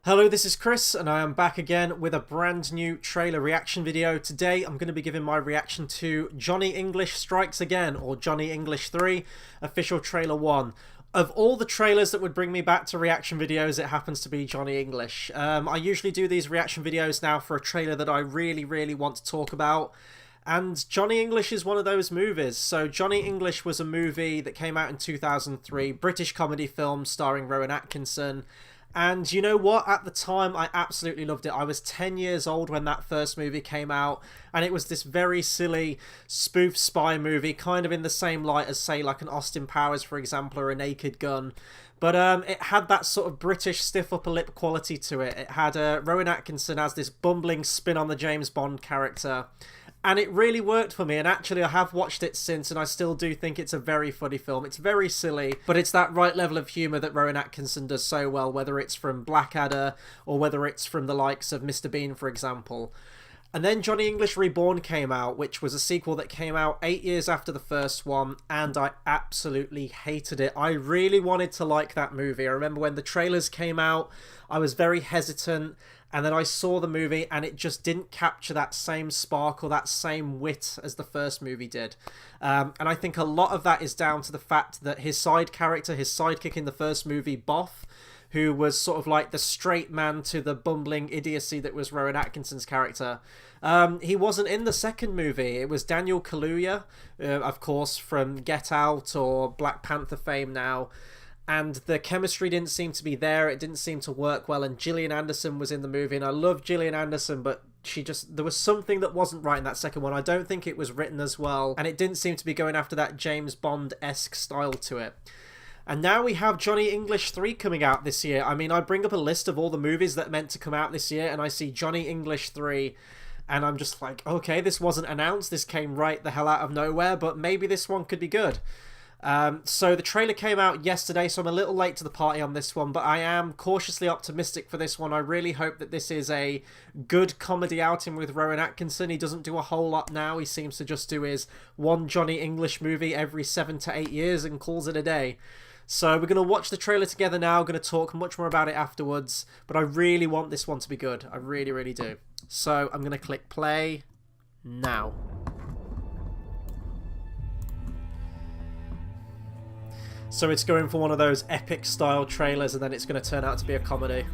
Hello, this is Chris, and I am back again with a brand new trailer reaction video. Today, I'm going to be giving my reaction to Johnny English Strikes Again, or Johnny English 3, official trailer 1. Of all the trailers that would bring me back to reaction videos, it happens to be Johnny English. I usually do these reaction videos now for a trailer that I really want to talk about. And Johnny English is one of those movies. So Johnny English was a movie that came out in 2003, British comedy film starring Rowan Atkinson. And you know what? At the time, I absolutely loved it. I was 10 years old when that first movie came out, and it was this very silly spoof spy movie, kind of in the same light as, say, like an Austin Powers, for example, or a Naked Gun. But it had that sort of British stiff upper lip quality to it. It had Rowan Atkinson as this bumbling spin on the James Bond character. And it really worked for me, and actually I have watched it since, and I still do think it's a very funny film. It's very silly, but it's that right level of humour that Rowan Atkinson does so well, whether it's from Blackadder, or whether it's from the likes of Mr. Bean, for example. And then Johnny English Reborn came out, which was a sequel that came out 8 years after the first one, and I absolutely hated it. I really wanted to like that movie. I remember when the trailers came out, I was very hesitant, and then I saw the movie and it just didn't capture that same sparkle, that same wit as the first movie did. And I think a lot of that is down to the fact that his side character, his sidekick in the first movie, Boff, who was sort of like the straight man to the bumbling idiocy that was Rowan Atkinson's character. He wasn't in the second movie. It was Daniel Kaluuya, of course, from Get Out or Black Panther fame now. And the chemistry didn't seem to be there. It didn't seem to work well. And Gillian Anderson was in the movie, and I love Gillian Anderson, but there was something that wasn't right in that second one. I don't think it was written as well, and it didn't seem to be going after that James Bond-esque style to it. And now we have Johnny English 3 coming out this year. I mean, I bring up a list of all the movies that are meant to come out this year, and I see Johnny English 3, and I'm just like, okay, this wasn't announced. This came right the hell out of nowhere, but maybe this one could be good. So the trailer came out yesterday, so I'm a little late to the party on this one, but I am cautiously optimistic for this one. I really hope that this is a good comedy outing with Rowan Atkinson. He doesn't do a whole lot now. He seems to just do his one Johnny English movie every 7 to 8 years and calls it a day. So we're going to watch the trailer together now. Going to talk much more about it afterwards, but I really want this one to be good. I really do. So I'm going to click play now. So it's going for one of those epic style trailers, and then it's going to turn out to be a comedy.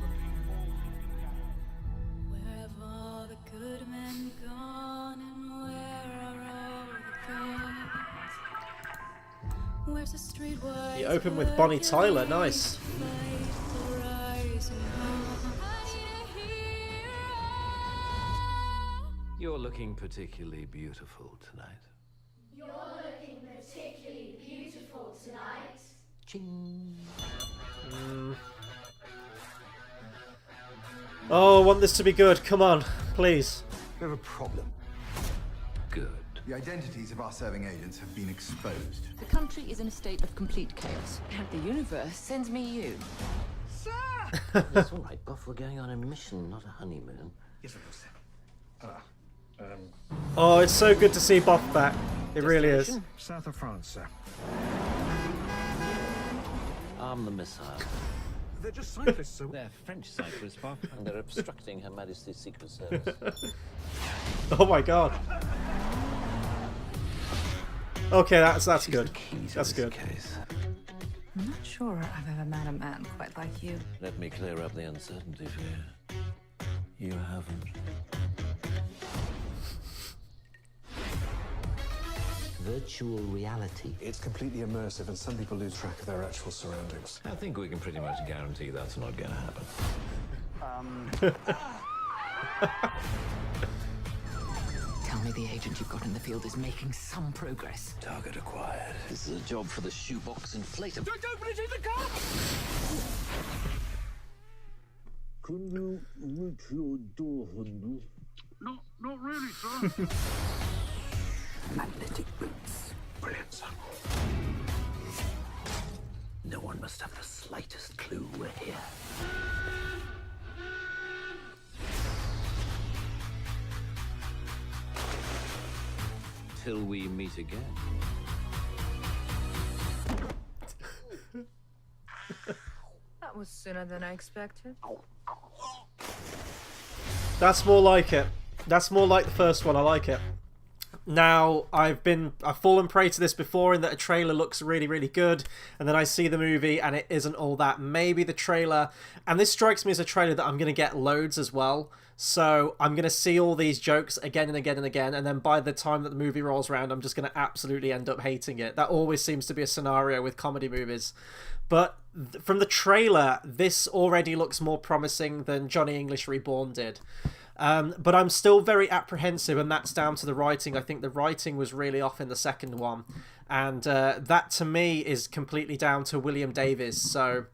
You open with Bonnie Tyler, nice. You're looking particularly beautiful tonight. You're looking particularly beautiful tonight. Ching. Oh, I want this to be good. Come on, please. We have a problem. Good. The identities of our serving agents have been exposed. The country is in a state of complete chaos, and the universe sends me you. Sir! It's all right, Buff. We're going on a mission, not a honeymoon. Yes, of course, sir. Oh, it's so good to see Boff back. It really is. South of France, sir. Arm the missile. They're just cyclists, sir. They're French cyclists, Buff, and they're obstructing Her Majesty's Secret Service. Oh my god. Okay, that's good. That's good. Case. I'm not sure I've ever met a man quite like you. Let me clear up the uncertainty for you. You haven't. Virtual reality. It's completely immersive, and some people lose track of their actual surroundings. I think we can pretty much guarantee that's not going to happen. Tell me the agent you've got in the field is making some progress. Target acquired. This is a job for the shoebox inflator. Don't open it in the car! Can you reach your door handle? Not really, sir. Magnetic boots. Brilliant, son. No one must have the slightest clue we're here. Till we meet again. That was sooner than I expected. That's more like it. That's more like the first one. I like it. Now, I've fallen prey to this before in that a trailer looks really, really good, and then I see the movie and it isn't all that. Maybe the trailer, and this strikes me as a trailer that I'm going to get loads as well. So I'm going to see all these jokes again and again and again, and then by the time that the movie rolls around, I'm just going to absolutely end up hating it. That always seems to be a scenario with comedy movies. But from the trailer, this already looks more promising than Johnny English Reborn did. But I'm still very apprehensive, and that's down to the writing. I think the writing was really off in the second one, and that to me is completely down to William Davies. So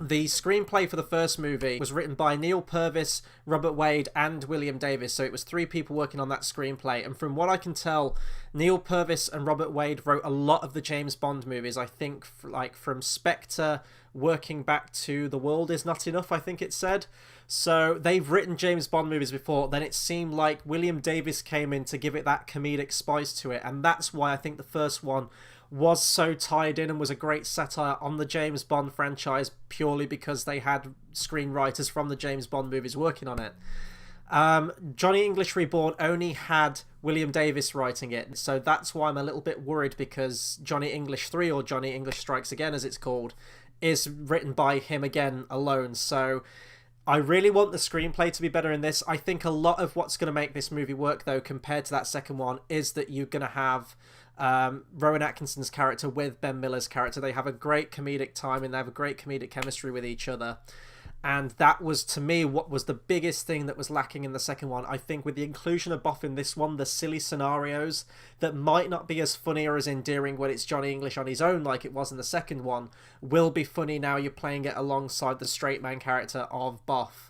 the screenplay for the first movie was written by Neil Purvis, Robert Wade, and William Davies. So it was 3 people working on that screenplay. And from what I can tell, Neil Purvis and Robert Wade wrote a lot of the James Bond movies. I think like from Spectre working back to The World Is Not Enough, I think it said. So they've written James Bond movies before. Then it seemed like William Davies came in to give it that comedic spice to it. And that's why I think the first one was so tied in and was a great satire on the James Bond franchise, purely because they had screenwriters from the James Bond movies working on it. Johnny English Reborn only had William Davies writing it, so that's why I'm a little bit worried, because Johnny English 3, or Johnny English Strikes Again as it's called, is written by him again alone. So I really want the screenplay to be better in this. I think a lot of what's going to make this movie work, though, compared to that second one, is that you're going to have Rowan Atkinson's character with Ben Miller's character. They have a great comedic time and they have a great comedic chemistry with each other. And that was, to me, what was the biggest thing that was lacking in the second one. I think with the inclusion of Boff in this one, the silly scenarios that might not be as funny or as endearing when it's Johnny English on his own like it was in the second one, will be funny now you're playing it alongside the straight man character of Boff.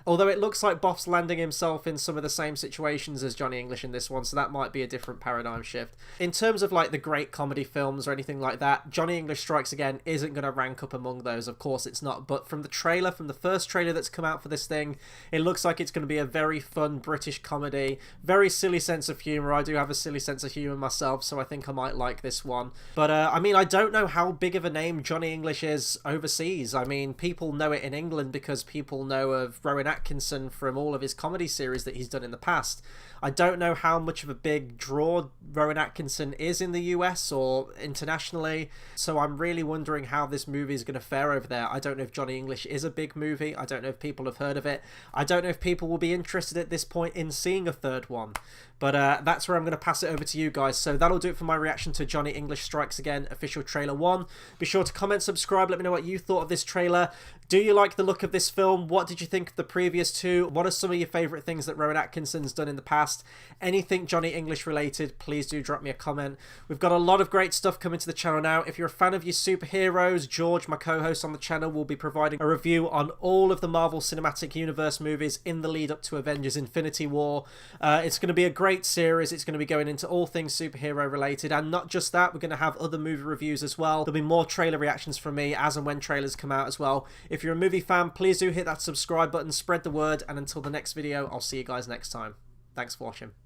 Although it looks like Boff's landing himself in some of the same situations as Johnny English in this one, so that might be a different paradigm shift. In terms of like the great comedy films or anything like that, Johnny English Strikes Again isn't going to rank up among those, of course it's not. But from the trailer, from the first trailer that's come out for this thing, it looks like it's going to be a very fun British comedy, very silly sense of humour. I do have a silly sense of humour myself, so I think I might like this one. But I mean, I don't know how big of a name Johnny English is overseas. I mean, people know it in England because people know of Rowan Atkinson from all of his comedy series that he's done in the past. I don't know how much of a big draw Rowan Atkinson is in the US or internationally, so I'm really wondering how this movie is going to fare over there. I don't know if Johnny English is a big movie. I don't know if people have heard of it. I don't know if people will be interested at this point in seeing a third one. But that's where I'm going to pass it over to you guys. So that'll do it for my reaction to Johnny English Strikes Again official trailer 1. Be sure to comment, subscribe, let me know what you thought of this trailer. Do you like the look of this film? What did you think of the previous 2? What are some of your favourite things that Rowan Atkinson's done in the past? Anything Johnny English related, please do drop me a comment. We've got a lot of great stuff coming to the channel now. If you're a fan of your superheroes, George, my co-host on the channel, will be providing a review on all of the Marvel Cinematic Universe movies in the lead up to Avengers Infinity War. It's going to be a great series. It's going to be going into all things superhero related, and not just that, we're going to have other movie reviews as well. There'll be more trailer reactions from me as and when trailers come out as well. If you're a movie fan, please do hit that subscribe button, spread the word, and until the next video, I'll see you guys next time. Thanks for watching.